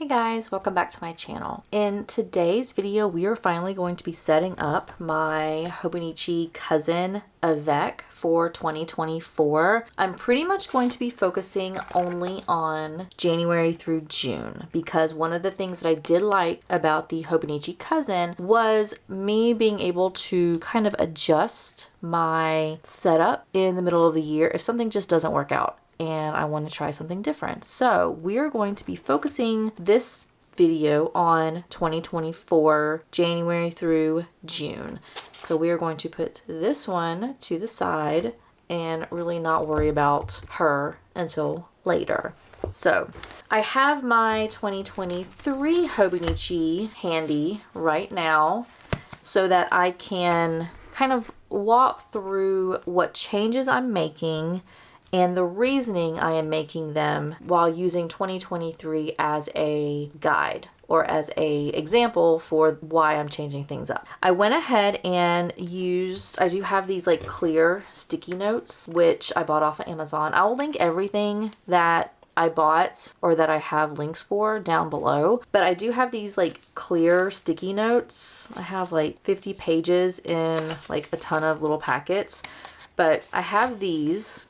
Hey guys, welcome back to my channel. In today's video, we are finally going to be setting up my Hobonichi cousin Avec for 2024. I'm pretty much going to be focusing only on January through June because one of the things that I did like about the Hobonichi cousin was me being able to kind of adjust my setup in the middle of the year if something just doesn't work out and I want to try something different. So we are going to be focusing this video on 2024, January through June. So we are going to put this one to the side and really not worry about her until later. So I have my 2023 Hobonichi handy right now so that I can kind of walk through what changes I'm making and the reasoning I am making them while using 2023 as a guide or as a example for why I'm changing things up. I went ahead and I do have these like clear sticky notes, which I bought off of Amazon. I will link everything that I bought or that I have links for down below, but I do have these like clear sticky notes. I have like 50 pages in like a ton of little packets, but I have these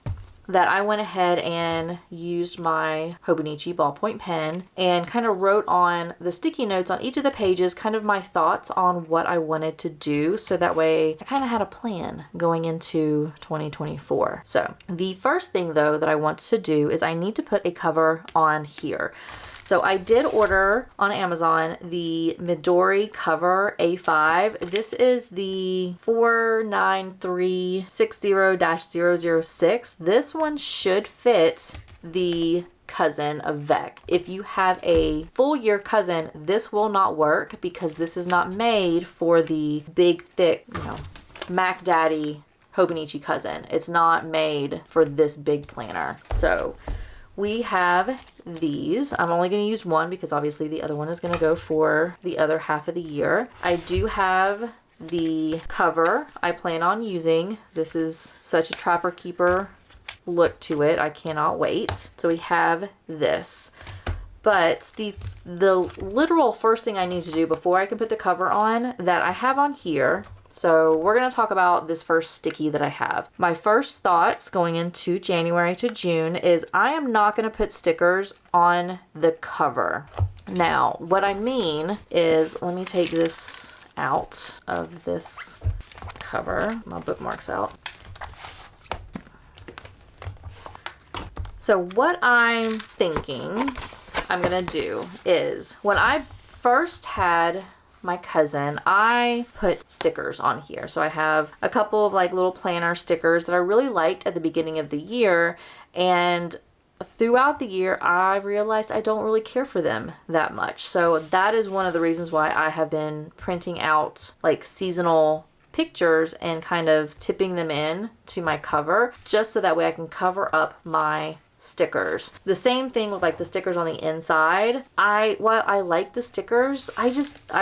that I went ahead and used my Hobonichi ballpoint pen and kind of wrote on the sticky notes on each of the pages kind of my thoughts on what I wanted to do, so that way I kind of had a plan going into 2024. So the first thing though that I want to do is I need to put a cover on here. So I did order on Amazon the Midori cover A5. This is the 49360-006. This one should fit the cousin Avec. If you have a full year cousin, this will not work because this is not made for the big, thick, Mac Daddy Hobonichi cousin. It's not made for this big planner. So we have these. I'm only going to use one because obviously the other one is going to go for the other half of the year. I do have the cover I plan on using. This is such a Trapper Keeper look to it. I cannot wait. So we have this. But the literal first thing I need to do before I can put the cover on that I have on here. So we're going to talk about this first sticky that I have. My first thoughts going into January to June is I am not going to put stickers on the cover. Now, what I mean is, let me take this out of this cover, my bookmarks out. So what I'm thinking I'm going to do is when I first had my cousin, I put stickers on here. So I have a couple of like little planner stickers that I really liked at the beginning of the year, and throughout the year I realized I don't really care for them that much. So that is one of the reasons why I have been printing out like seasonal pictures and kind of tipping them in to my cover, just so that way I can cover up my stickers. The same thing with like the stickers on the inside. While I like the stickers, I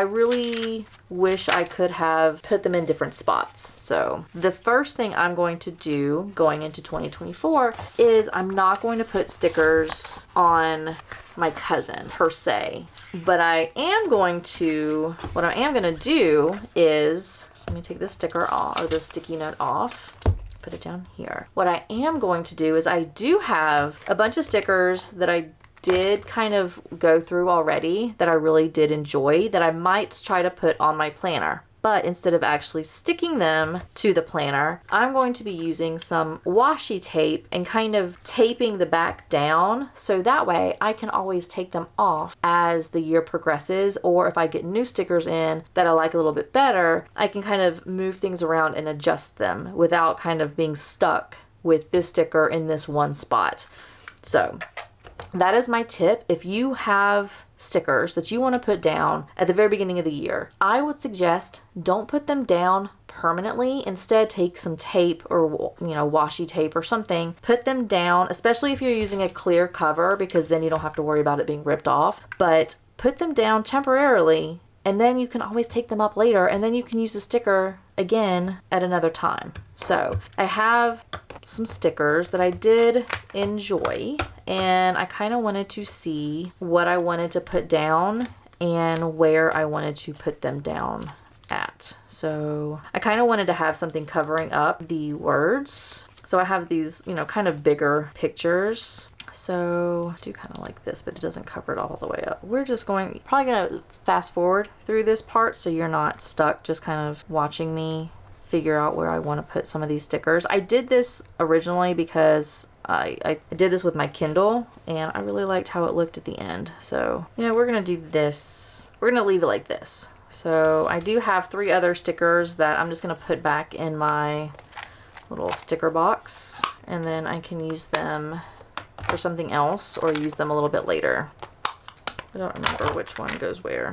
really wish I could have put them in different spots. So the first thing I'm going to do going into 2024 is I'm not going to put stickers on my cousin per se, but what I am going to do is, let me take this sticker off, or the sticky note off. Put it down here. What I am going to do is I do have a bunch of stickers that I did kind of go through already that I really did enjoy that I might try to put on my planner. But instead of actually sticking them to the planner, I'm going to be using some washi tape and kind of taping the back down so that way I can always take them off as the year progresses, or if I get new stickers in that I like a little bit better, I can kind of move things around and adjust them without kind of being stuck with this sticker in this one spot. So that is my tip. If you have stickers that you want to put down at the very beginning of the year, I would suggest don't put them down permanently. Instead, take some tape or washi tape or something, put them down, especially if you're using a clear cover, because then you don't have to worry about it being ripped off. But put them down temporarily, and then you can always take them up later, and then you can use the sticker again at another time. So I have some stickers that I did enjoy, and I kind of wanted to see what I wanted to put down and where I wanted to put them down at. So I kind of wanted to have something covering up the words. So I have these, you know, kind of bigger pictures. So I do kind of like this, but it doesn't cover it all the way up. We're just probably gonna fast forward through this part so you're not stuck just kind of watching me figure out where I want to put some of these stickers. I did this originally because I did this with my Kindle and I really liked how it looked at the end. So, you know, we're gonna do this. We're gonna leave it like this. So I do have 3 other stickers that I'm just gonna put back in my little sticker box, and then I can use them for something else or use them a little bit later. I don't remember which one goes where.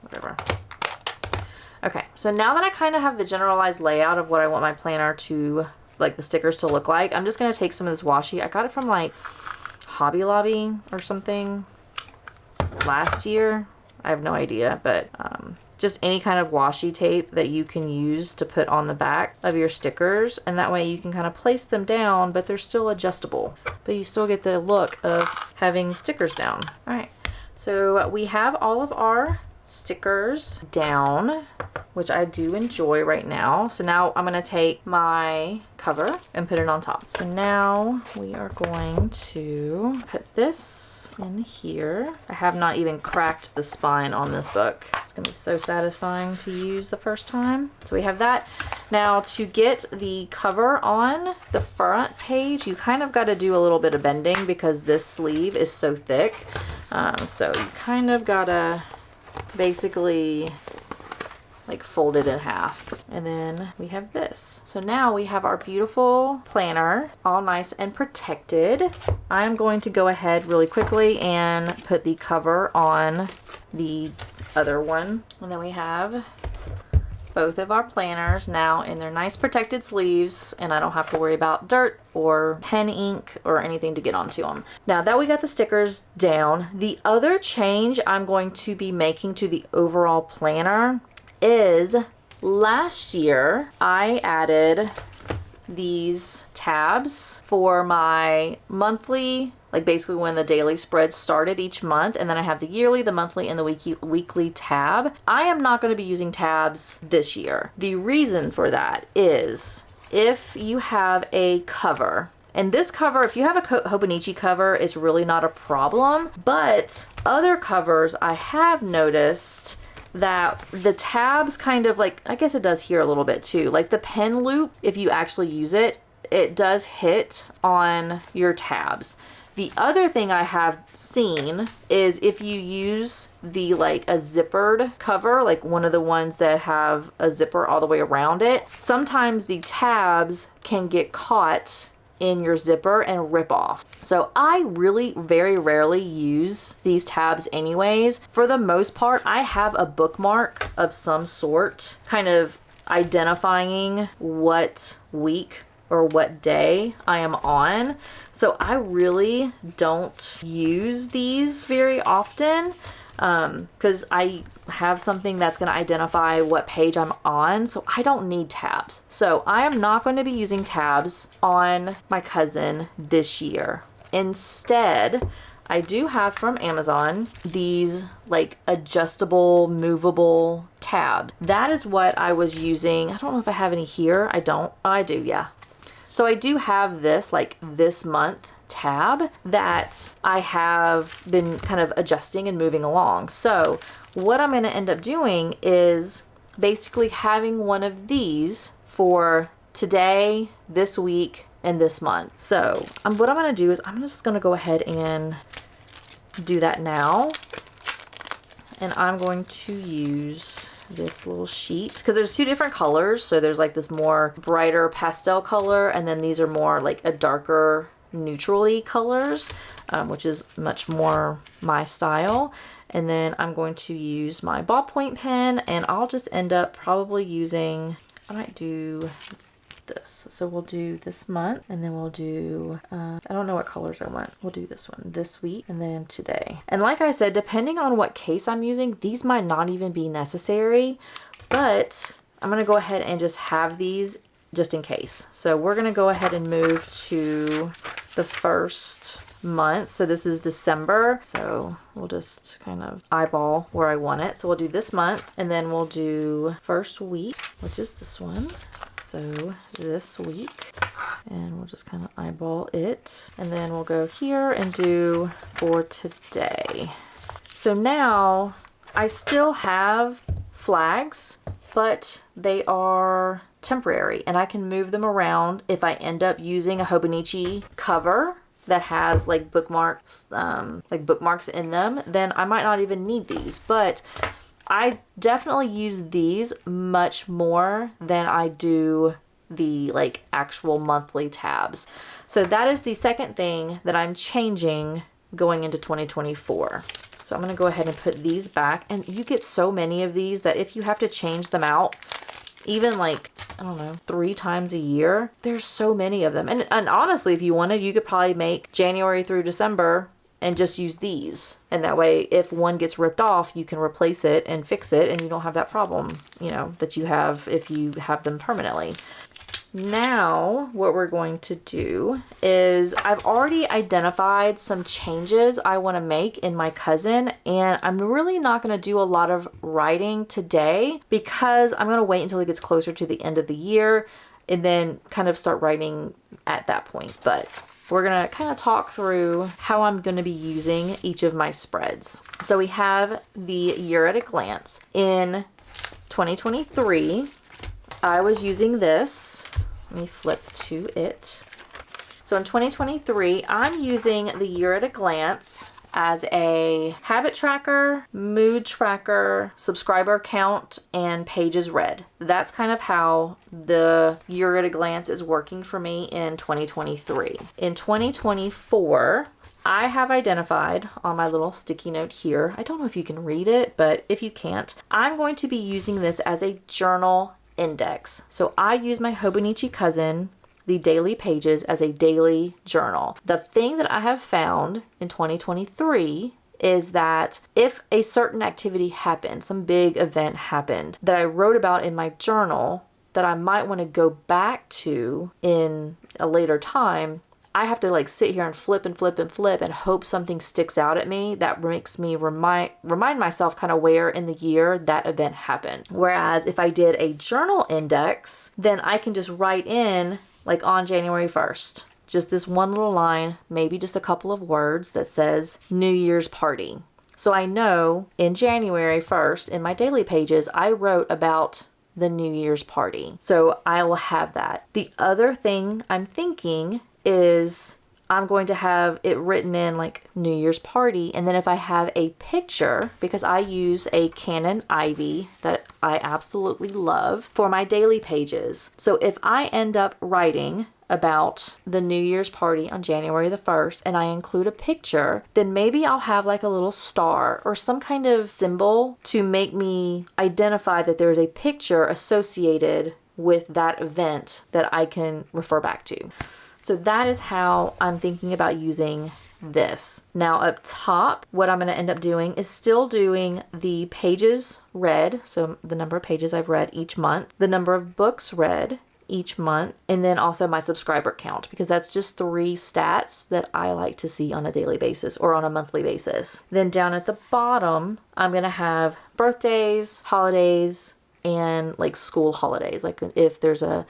Whatever. Okay, so now that I kind of have the generalized layout of what I want my planner to, like the stickers to look like, I'm just going to take some of this washi. I got it from like Hobby Lobby or something last year. I have no idea, but just any kind of washi tape that you can use to put on the back of your stickers, and that way you can kind of place them down, but they're still adjustable, but you still get the look of having stickers down. All right, so we have all of our stickers down, which I do enjoy right now. So now I'm going to take my cover and put it on top. So now we are going to put this in here. I have not even cracked the spine on this book. It's going to be so satisfying to use the first time. So we have that. Now to get the cover on the front page, you kind of got to do a little bit of bending because this sleeve is so thick. So you kind of got to basically like fold it in half, and then we have this. So now we have our beautiful planner all nice and protected. I'm going to go ahead really quickly and put the cover on the other one, and then we have both of our planners now in their nice protected sleeves, and I don't have to worry about dirt or pen ink or anything to get onto them. Now that we got the stickers down, the other change I'm going to be making to the overall planner is last year I added these tabs for my monthly, like basically when the daily spread started each month, and then I have the yearly, the monthly, and the weekly tab. I am not going to be using tabs this year. The reason for that is if you have a cover, and this cover, if you have a Hobonichi cover, it's really not a problem, but other covers I have noticed that the tabs kind of like, I guess it does here a little bit too, like the pen loop, if you actually use it, it does hit on your tabs. The other thing I have seen is if you use the like a zippered cover, like one of the ones that have a zipper all the way around it, sometimes the tabs can get caught in your zipper and rip off. So I really very rarely use these tabs anyways. For the most part, I have a bookmark of some sort kind of identifying what week or what day I am on. So I really don't use these very often because I have something that's going to identify what page I'm on, so I don't need tabs. So I am not going to be using tabs on my cousin this year. Instead, I do have from Amazon these like adjustable, movable tabs. That is what I was using. I don't know if I have any here. I don't. I do, yeah. So I do have this like this month tab that I have been kind of adjusting and moving along. So what I'm going to end up doing is basically having one of these for today, this week, and this month. So what I'm going to do is I'm just going to go ahead and do that now. And I'm going to use this little sheet because there's 2 different colors. So there's like this more brighter pastel color, and then these are more like a darker neutrally colors, which is much more my style. And then I'm going to use my ballpoint pen, and I'll just end up probably using, I might do this. So we'll do this month, and then we'll do, I don't know what colors I want. We'll do this one this week, and then today. And like I said, depending on what case I'm using, these might not even be necessary, but I'm going to go ahead and just have these just in case. So we're going to go ahead and move to the first month. So this is December. So we'll just kind of eyeball where I want it. So we'll do this month, and then we'll do first week, which is this one. So this week, and we'll just kind of eyeball it. And then we'll go here and do for today. So now I still have flags, but they are temporary and I can move them around. If I end up using a Hobonichi cover that has like bookmarks in them, then I might not even need these. But I definitely use these much more than I do the like actual monthly tabs. So that is the second thing that I'm changing going into 2024. So I'm going to go ahead and put these back, and you get so many of these that if you have to change them out, even like, I don't know, 3 times a year, there's so many of them. And honestly, if you wanted, you could probably make January through December and just use these. And that way, if one gets ripped off, you can replace it and fix it, and you don't have that problem, you know, that you have if you have them permanently. Now, what we're going to do is I've already identified some changes I want to make in my cousin, and I'm really not going to do a lot of writing today because I'm going to wait until it gets closer to the end of the year and then kind of start writing at that point. But we're going to kind of talk through how I'm going to be using each of my spreads. So we have the year at a glance. In 2023, I was using this. Let me flip to it. So in 2023, I'm using the year at a glance as a habit tracker, mood tracker, subscriber count, and pages read. That's kind of how the year at a glance is working for me in 2023. In 2024, I have identified on my little sticky note here, I don't know if you can read it, but if you can't, I'm going to be using this as a journal index. So I use my Hobonichi cousin, the daily pages, as a daily journal. The thing that I have found in 2023 is that if a certain activity happened, some big event happened that I wrote about in my journal that I might want to go back to in a later time, I have to like sit here and flip and flip and flip and hope something sticks out at me that makes me remind myself kind of where in the year that event happened. Whereas if I did a journal index, then I can just write in like on January 1st, just this one little line, maybe just a couple of words that says New Year's party. So I know in January 1st in my daily pages, I wrote about the New Year's party. So I will have that. The other thing I'm thinking is I'm going to have it written in like New Year's party. And then if I have a picture, because I use a Canon Ivy that I absolutely love for my daily pages. So if I end up writing about the New Year's party on January the 1st and I include a picture, then maybe I'll have like a little star or some kind of symbol to make me identify that there's a picture associated with that event that I can refer back to. So that is how I'm thinking about using this. Now up top, what I'm going to end up doing is still doing the pages read, so the number of pages I've read each month, the number of books read each month, and then also my subscriber count, because that's just 3 stats that I like to see on a daily basis or on a monthly basis. Then down at the bottom, I'm going to have birthdays, holidays, and like school holidays, like if there's a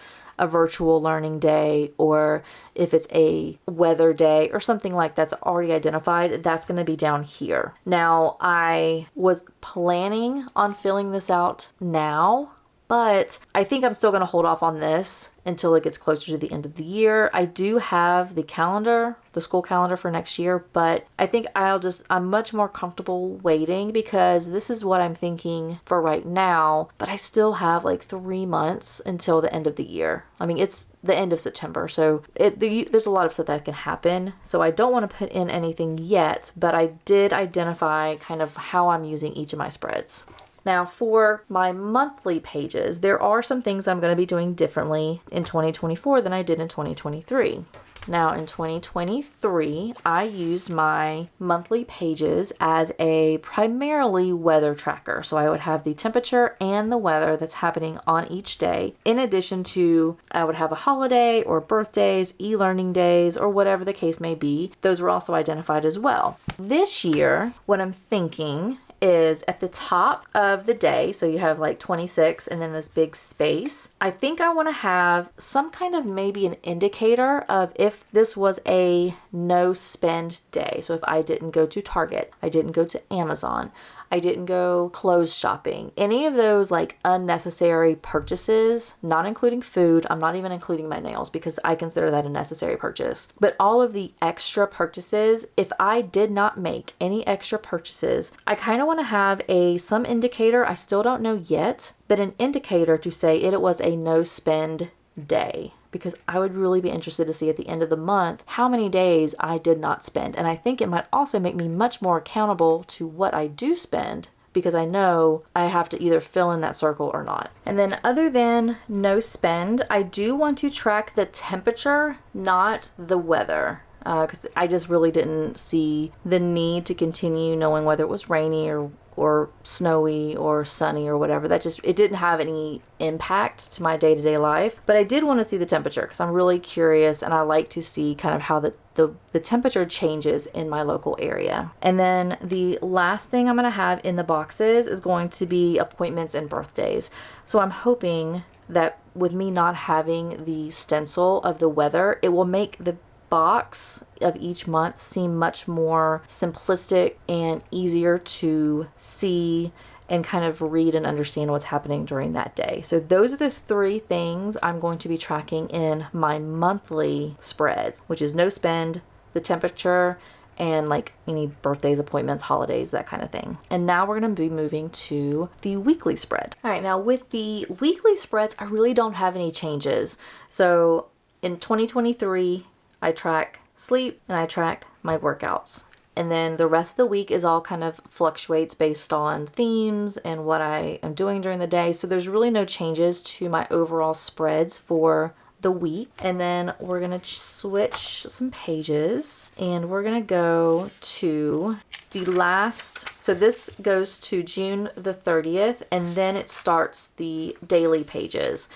virtual learning day, or if it's a weather day or something like that's already identified, that's going to be down here. Now, I was planning on filling this out now, but I think I'm still going to hold off on this until it gets closer to the end of the year. I do have the calendar, the school calendar for next year, but I think I'm much more comfortable waiting because this is what I'm thinking for right now, but I still have like 3 months until the end of the year. I mean, it's the end of September, so there's a lot of stuff that can happen. So I don't want to put in anything yet, but I did identify kind of how I'm using each of my spreads. Now for my monthly pages, there are some things I'm going to be doing differently in 2024 than I did in 2023. Now in 2023, I used my monthly pages as a primarily weather tracker. So I would have the temperature and the weather that's happening on each day. In addition to, I would have a holiday or birthdays, e-learning days, or whatever the case may be. Those were also identified as well. This year, what I'm thinking is at the top of the day, so you have like 26 and then this big space. I think I want to have some kind of maybe an indicator of if this was a no spend day. So if I didn't go to Target, I didn't go to Amazon, I didn't go clothes shopping, any of those like unnecessary purchases, not including food. I'm not even including my nails because I consider that a necessary purchase. But all of the extra purchases, if I did not make any extra purchases, I kind of want to have some indicator. I still don't know yet, but an indicator to say it was a no spend day, because I would really be interested to see at the end of the month how many days I did not spend. And I think it might also make me much more accountable to what I do spend, because I know I have to either fill in that circle or not. And then other than no spend, I do want to track the temperature, not the weather. Because I just really didn't see the need to continue knowing whether it was rainy or snowy or sunny or whatever. It didn't have any impact to my day-to-day life. But I did want to see the temperature because I'm really curious, and I like to see kind of how the temperature changes in my local area. And then the last thing I'm going to have in the boxes is going to be appointments and birthdays. So I'm hoping that with me not having the stencil of the weather, it will make the box of each month seem much more simplistic and easier to see and kind of read and understand what's happening during that day. So those are the 3 things I'm going to be tracking in my monthly spreads, which is no spend, the temperature, and like any birthdays, appointments, holidays, that kind of thing. And now we're going to be moving to the weekly spread. All right, now with the weekly spreads, I really don't have any changes. So in 2023, I track sleep and I track my workouts. And then the rest of the week is all kind of fluctuates based on themes and what I am doing during the day. So there's really no changes to my overall spreads for the week. And then we're going to switch some pages and we're going to go to the last. So this goes to June the 30th and then it starts the daily pages.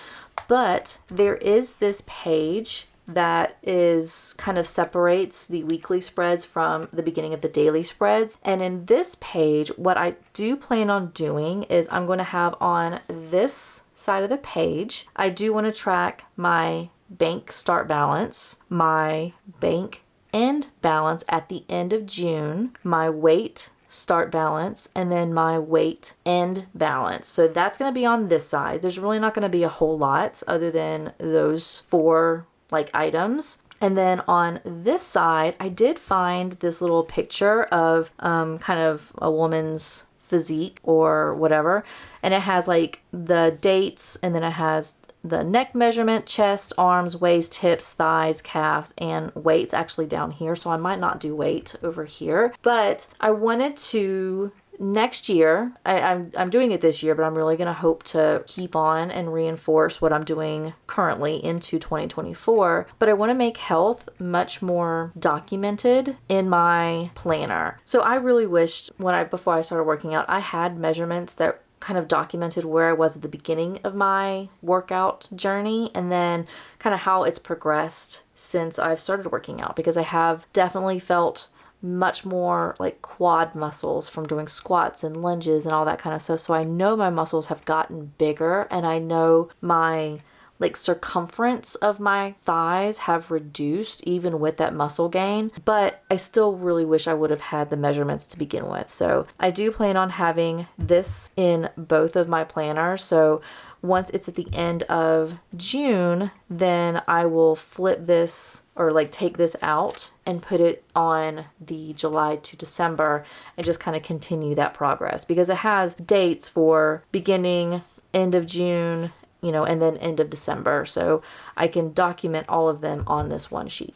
But there is this page that is kind of separates the weekly spreads from the beginning of the daily spreads. And in this page, what I do plan on doing is I'm going to have on this side of the page, I do want to track my bank start balance, my bank end balance at the end of June, my weight start balance, and then my weight end balance. So that's going to be on this side. There's really not going to be a whole lot other than those 4 like items. And then on this side, I did find this little picture of kind of a woman's physique or whatever. And it has like the dates, and then it has the neck measurement, chest, arms, waist, hips, thighs, calves, and weights actually down here. So I might not do weight over here, but I wanted to next year, I'm doing it this year, but I'm really going to hope to keep on and reinforce what I'm doing currently into 2024. But I want to make health much more documented in my planner. So I really wished before I started working out, I had measurements that kind of documented where I was at the beginning of my workout journey and then kind of how it's progressed since I've started working out, because I have definitely felt much more like quad muscles from doing squats and lunges and all that kind of stuff. So I know my muscles have gotten bigger, and I know my like circumference of my thighs have reduced even with that muscle gain, but I still really wish I would have had the measurements to begin with. So I do plan on having this in both of my planners. So once it's at the end of June, then I will flip this or like take this out and put it on the July to December and just kind of continue that progress, because it has dates for beginning, end of June, and then end of December. So I can document all of them on this one sheet.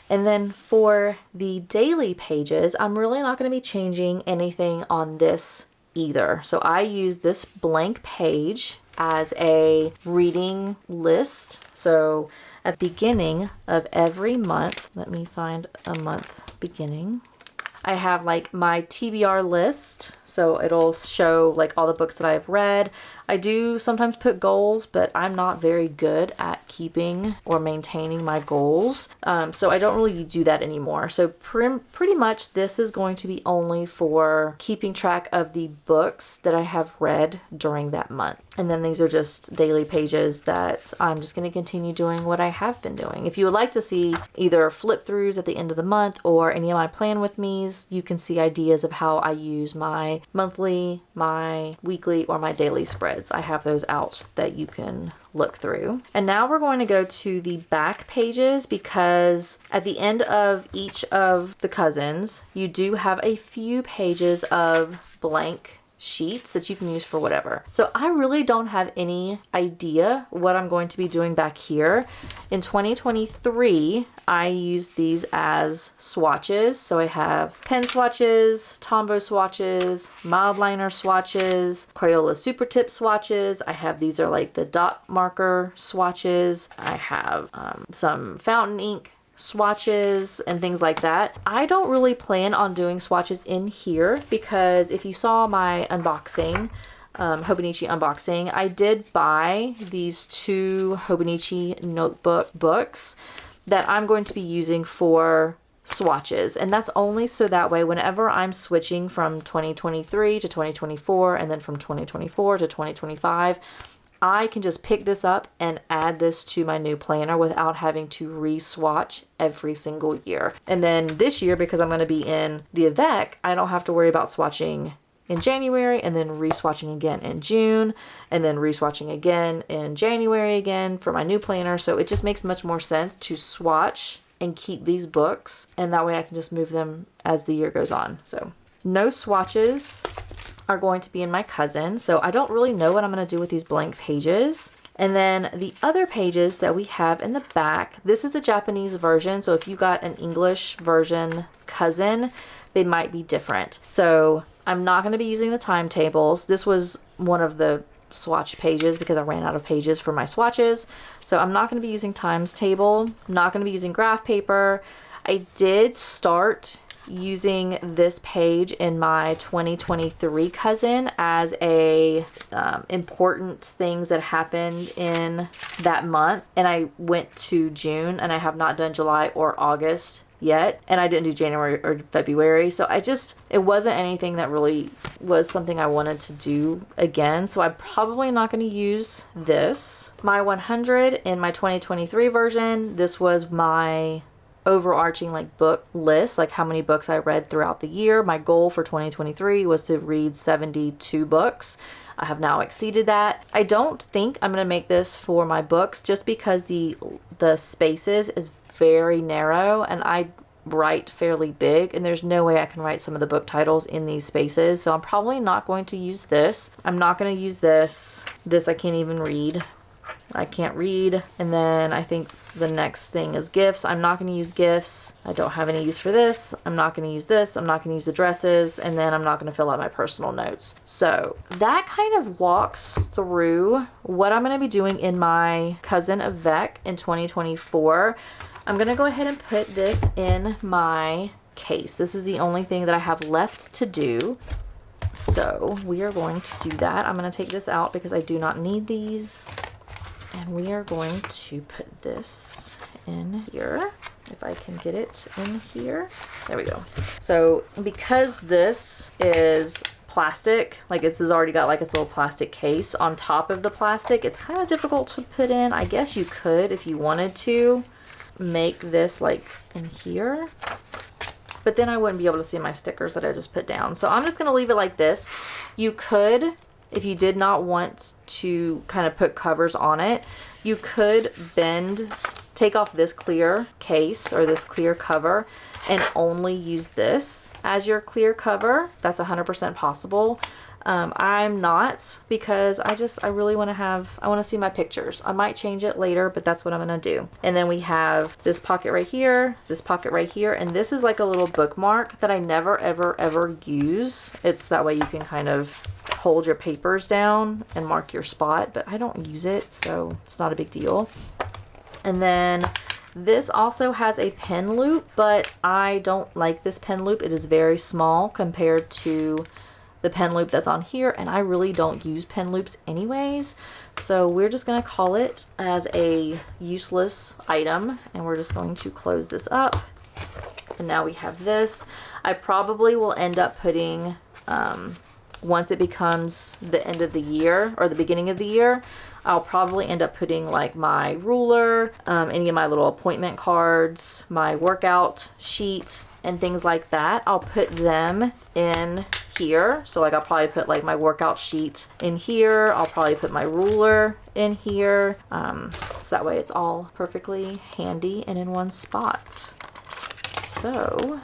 And then for the daily pages, I'm really not going to be changing anything on this either. So I use this blank page as a reading list. So at the beginning of every month. Let me find a month beginning. I have like my TBR list, so it'll show like all the books that I've read. I do sometimes put goals, but I'm not very good at keeping or maintaining my goals. So I don't really do that anymore. So pretty much this is going to be only for keeping track of the books that I have read during that month. And then these are just daily pages that I'm just going to continue doing what I have been doing. If you would like to see either flip throughs at the end of the month or any of my plan with me's, you can see ideas of how I use my monthly, my weekly, or my daily spreads. I have those out that you can look through. And now we're going to go to the back pages, because at the end of each of the cousins, you do have a few pages of blank sheets that you can use for whatever. So I really don't have any idea what I'm going to be doing back here. In 2023, I used these as swatches. So I have pen swatches, Tombow swatches, mild liner swatches, Crayola super tip swatches. I have, these are like the dot marker swatches. I have some fountain ink swatches and things like that. I don't really plan on doing swatches in here, because if you saw my unboxing, Hobonichi unboxing, I did buy these 2 Hobonichi notebook books that I'm going to be using for swatches, and that's only so that way whenever I'm switching from 2023 to 2024 and then from 2024 to 2025, I can just pick this up and add this to my new planner without having to re-swatch every single year. And then this year, because I'm going to be in the Avec, I don't have to worry about swatching in January and then re-swatching again in June and then re-swatching again in January again for my new planner. So it just makes much more sense to swatch and keep these books, and that way I can just move them as the year goes on. So no swatches are going to be in my cousin. So I don't really know what I'm going to do with these blank pages. And then the other pages that we have in the back, this is the Japanese version. So if you got an English version cousin, they might be different. So I'm not going to be using the timetables. This was one of the swatch pages because I ran out of pages for my swatches. So I'm not going to be using times table. I'm not going to be using graph paper. I did start using this page in my 2023 cousin as a important things that happened in that month, and I went to June and I have not done July or August yet, and I didn't do January or February. So it wasn't anything that really was something I wanted to do again. So I'm probably not going to use this. My 100 in my 2023 version, this was my overarching like book list, like how many books I read throughout the year. My goal for 2023 was to read 72 books. I have now exceeded that. I don't think I'm going to make this for my books, just because the spaces is very narrow and I write fairly big, and there's no way I can write some of the book titles in these spaces. So I'm probably not going to use this. I'm not going to use this. This I can't even read. I can't read. And then I think the next thing is gifts. I'm not going to use gifts. I don't have any use for this. I'm not going to use this. I'm not going to use addresses. And then I'm not going to fill out my personal notes. So that kind of walks through what I'm going to be doing in my cousin Avec in 2024. I'm going to go ahead and put this in my case. This is the only thing that I have left to do. So we are going to do that. I'm going to take this out because I do not need these. And we are going to put this in here, if I can get it in here. There we go. So because this is plastic, like this has already got like its little plastic case on top of the plastic, it's kind of difficult to put in. I guess you could, if you wanted to, make this like in here, but then I wouldn't be able to see my stickers that I just put down. So I'm just going to leave it like this. You could, if you did not want to kind of put covers on it, you could take off this clear case or this clear cover and only use this as your clear cover. That's 100% possible. I'm not, because I really want to see my pictures. I might change it later, but that's what I'm going to do. And then we have this pocket right here, this pocket right here, and this is like a little bookmark that I never, ever, ever use. It's that way you can kind of hold your papers down and mark your spot, but I don't use it, so it's not a big deal. And then this also has a pen loop, but I don't like this pen loop. It is very small compared to the pen loop that's on here, and I really don't use pen loops anyways. So we're just gonna call it as a useless item, and we're just going to close this up. And now we have this. I probably will end up putting, once it becomes the end of the year or the beginning of the year, I'll probably end up putting like my ruler, any of my little appointment cards, my workout sheet, and things like that. I'll put them in here. So like I'll probably put like my workout sheet in here. I'll probably put my ruler in here. So that way it's all perfectly handy and in one spot. So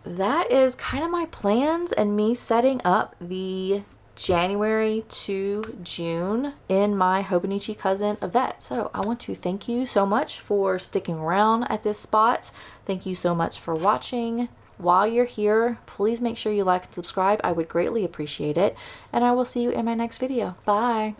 that is kind of my plans and me setting up the January to June in my Hobonichi cousin Avec. So I want to thank you so much for sticking around at this spot. Thank you so much for watching. While you're here, please make sure you like and subscribe. I would greatly appreciate it. And I will see you in my next video. Bye.